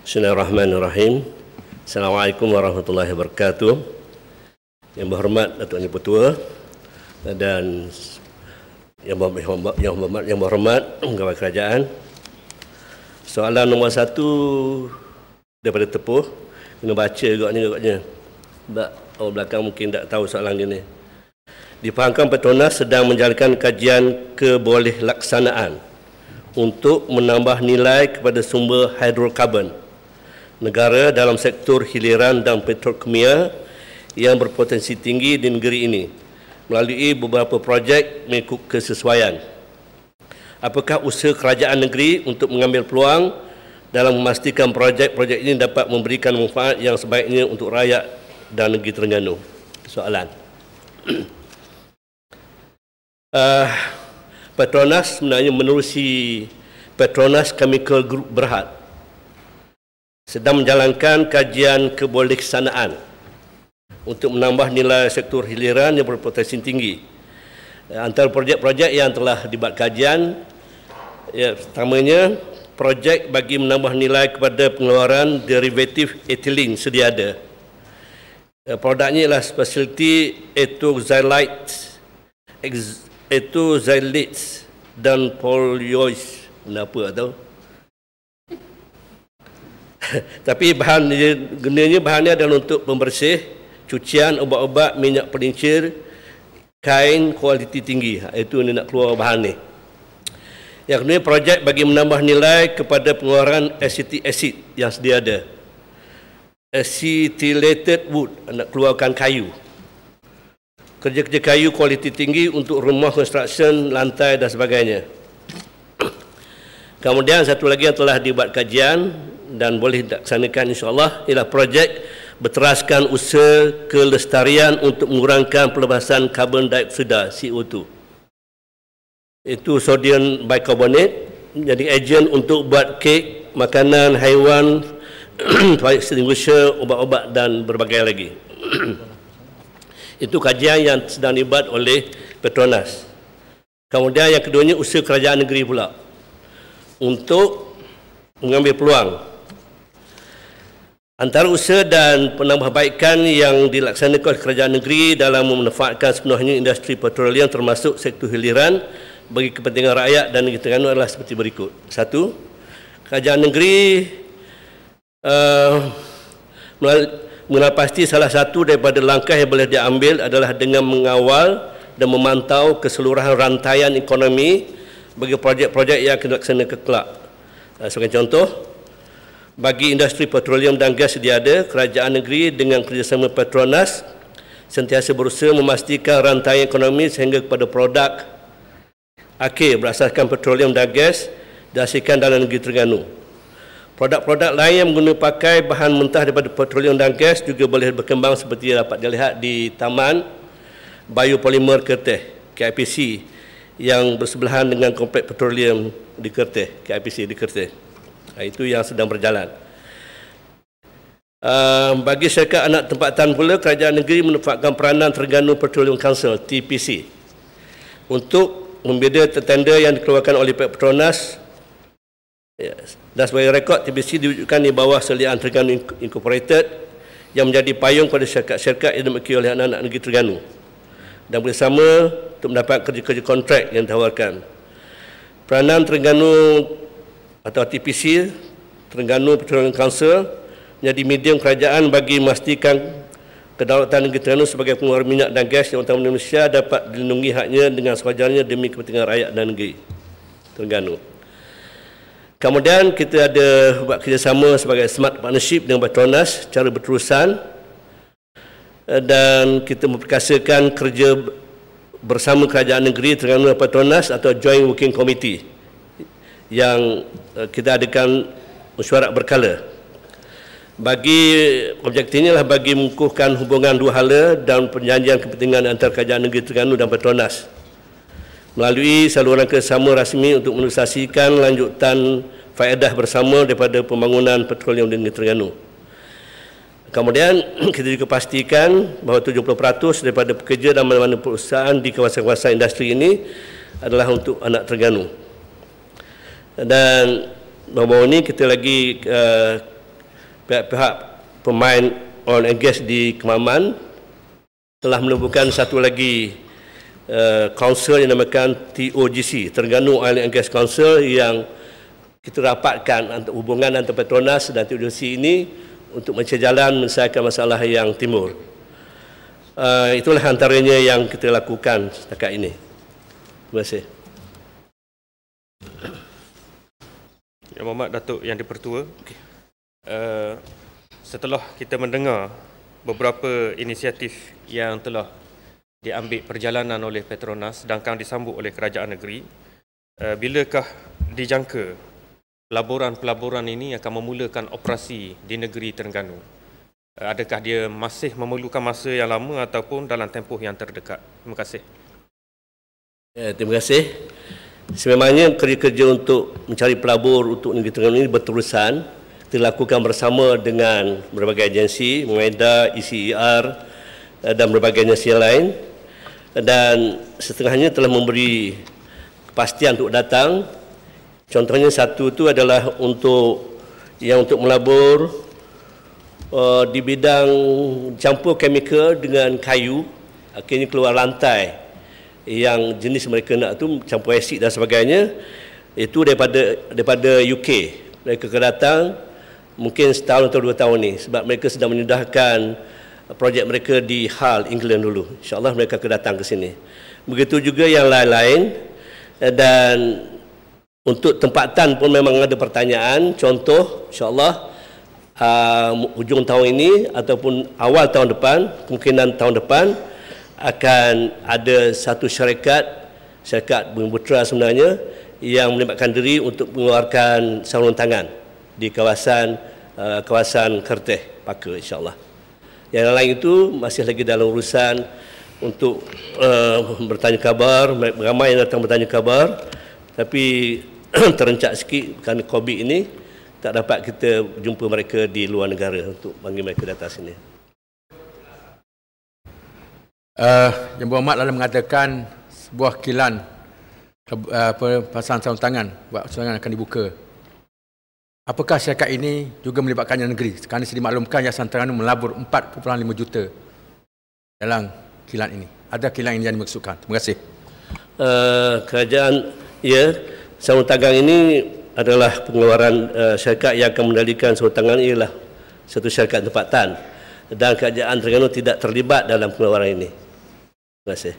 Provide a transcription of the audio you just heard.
Bismillahirrahmanirrahim. Assalamualaikum warahmatullahi wabarakatuh. Yang berhormat Datuk Yang Pertua dan yang berhormat Pegawai Kerajaan. Soalan nombor 1 daripada Tepuh, kena baca agaknya. Sebab orang belakang mungkin tak tahu soalan dia ni. Difahamkan Petronas sedang menjalankan kajian kebolehaksanaan untuk menambah nilai kepada sumber hidrokarbon negara dalam sektor hiliran dan petrokimia yang berpotensi tinggi di negeri ini melalui beberapa projek mengikut kesesuaian. Apakah usaha kerajaan negeri untuk mengambil peluang dalam memastikan projek-projek ini dapat memberikan manfaat yang sebaiknya untuk rakyat dan negeri Terengganu? Soalan. Petronas sebenarnya menerusi Petronas Chemical Group Berhad sedang menjalankan kajian kebolehaksanaan untuk menambah nilai sektor hiliran yang berpotensi tinggi. Antara projek-projek yang telah dibuat kajian, pertamanya projek bagi menambah nilai kepada pengeluaran derivatif etilen sedia ada. Produknya ialah specialty ethoxylates dan polyols. Kenapa tahu? Tapi bahannya adalah untuk pembersih, cucian, ubat-ubat, minyak pelincir, kain kualiti tinggi. Itu ni nak keluar bahan ni. Yang kedua, projek bagi menambah nilai kepada pengeluaran acetic acid yang sedia ada. Acetylated wood, nak keluarkan kayu. Kerja-kerja kayu kualiti tinggi untuk rumah construction, lantai dan sebagainya. Kemudian satu lagi yang telah dibuat kajian dan boleh dilaksanakan insya-Allah ialah projek berteraskan usaha kelestarian untuk mengurangkan pelepasan karbon dioksida CO2. Itu sodium bicarbonate, jadi ejen untuk buat kek, makanan haiwan, fire extinguisher, ubat-ubat dan berbagai lagi. Itu kajian yang sedang dibuat oleh Petronas. Kemudian yang keduanya usaha kerajaan negeri pula untuk mengambil peluang. Antara usaha dan penambahbaikan yang dilaksanakan oleh kerajaan negeri dalam memanfaatkan sepenuhnya industri petroleum termasuk sektor hiliran bagi kepentingan rakyat dan negeri Terengganu adalah seperti berikut. 1. Kerajaan negeri mengenal pasti salah satu daripada langkah yang boleh diambil adalah dengan mengawal dan memantau keseluruhan rantaian ekonomi bagi projek-projek yang akan dilaksanakan kelak. Sebagai contoh, bagi industri petroleum dan gas sedia ada, kerajaan negeri dengan kerjasama Petronas sentiasa berusaha memastikan rantaian ekonomi sehingga kepada produk akhir berasaskan petroleum dan gas dihasilkan dalam negeri Terengganu. Produk-produk lain yang menggunakan pakai bahan mentah daripada petroleum dan gas juga boleh berkembang seperti dapat dilihat di Taman Biopolymer Kerteh, KIPC, yang bersebelahan dengan kompleks petroleum di Kerteh, KIPC di Kerteh. Itu yang sedang berjalan. Bagi syarikat anak tempatan pula, kerajaan negeri memanfaatkan peranan Terengganu Petroleum Council, TPC, untuk membina tender yang dikeluarkan oleh Petronas. Dan sebagai rekod, TPC diwujudkan di bawah seliaan Terengganu Incorporated yang menjadi payung pada syarikat-syarikat yang dimiliki oleh anak-anak negeri Terengganu dan bersama untuk mendapat kerja-kerja kontrak yang ditawarkan. Peranan Terengganu atau TPC, Terengganu Petroleum Council, menjadi medium kerajaan bagi memastikan kedaulatan negeri Terengganu sebagai pengeluar minyak dan gas yang utama Indonesia dapat dilindungi haknya dengan sewajarnya demi kepentingan rakyat dan negeri Terengganu. Kemudian kita ada buat kerjasama sebagai smart partnership dengan Petronas secara berterusan dan kita memperkasakan kerja bersama kerajaan negeri Terengganu dan Petronas atau Joint Working Committee yang kita adakan mesyuarat berkala. Bagi objektifnya adalah bagi mengukuhkan hubungan dua hala dan perjanjian kepentingan antara kerajaan negeri Terengganu dan Petronas melalui saluran kerjasama rasmi untuk menerusikan lanjutan faedah bersama daripada pembangunan petroleum di negeri Terengganu. Kemudian kita juga pastikan bahawa 70% daripada pekerja dan mana-mana perusahaan di kawasan-kawasan industri ini adalah untuk anak Terengganu. Dan baru-baru ini kita lagi pihak-pihak pemain oil and gas di Kemaman telah menubuhkan satu lagi council yang dinamakan TOGC, Terengganu Oil and Gas Council, yang kita rapatkan hubungan antara Petronas dan TOGC ini untuk mencari jalan menyelesaikan masalah yang timbul. Itulah antaranya yang kita lakukan setakat ini. Terima kasih. Yang Berhormat Datuk Yang di-Pertua, setelah kita mendengar beberapa inisiatif yang telah diambil perjalanan oleh Petronas dan akan disambut oleh kerajaan negeri, bilakah dijangka pelaburan-pelaburan ini akan memulakan operasi di negeri Terengganu? Adakah dia masih memerlukan masa yang lama ataupun dalam tempoh yang terdekat? Terima kasih. Terima kasih. Sememangnya kerja-kerja untuk mencari pelabur untuk negeri Terengganu ini berterusan. Kita lakukan bersama dengan berbagai agensi, MUEDA, ECER dan berbagai agensi lain. Dan setengahnya telah memberi kepastian untuk datang. Contohnya satu itu adalah untuk melabur di bidang campur chemical dengan kayu, akhirnya keluar lantai yang jenis mereka nak tu campur asid dan sebagainya, itu daripada UK. Mereka akan datang mungkin setahun atau 2 tahun ni, sebab mereka sedang menyudahkan projek mereka di Hull, England dulu. InsyaAllah mereka akan datang ke sini. Begitu juga yang lain-lain. Dan untuk tempatan pun memang ada pertanyaan. Contoh, insyaAllah hujung tahun ini ataupun awal tahun depan, kemungkinan tahun depan, akan ada satu syarikat Bumi Putra sebenarnya, yang melibatkan diri untuk mengeluarkan sarung tangan di kawasan Kerteh, Paka, insyaAllah. Yang lain itu masih lagi dalam urusan untuk bertanya kabar, ramai yang datang bertanya kabar, tapi terencak sikit kerana COVID ini, tak dapat kita jumpa mereka di luar negara untuk panggil mereka datang sini. Yang Berhormat lalu mengatakan sebuah kilan pasang sarung tangan, buat sarung tangan akan dibuka. Apakah syarikat ini juga melibatkan yang negeri? Kerana saya dimaklumkan Yayasan Terengganu melabur 4.5 juta dalam kilan ini. Ada kilan ini yang dimaksudkan? Terima kasih. Kerajaan, ya, sarung tangan ini adalah pengeluaran syarikat yang akan mengendalikan sarung tangan, ialah satu syarikat tempatan, dan kerajaan Terengganu tidak terlibat dalam pengeluaran ini. Terima kasih.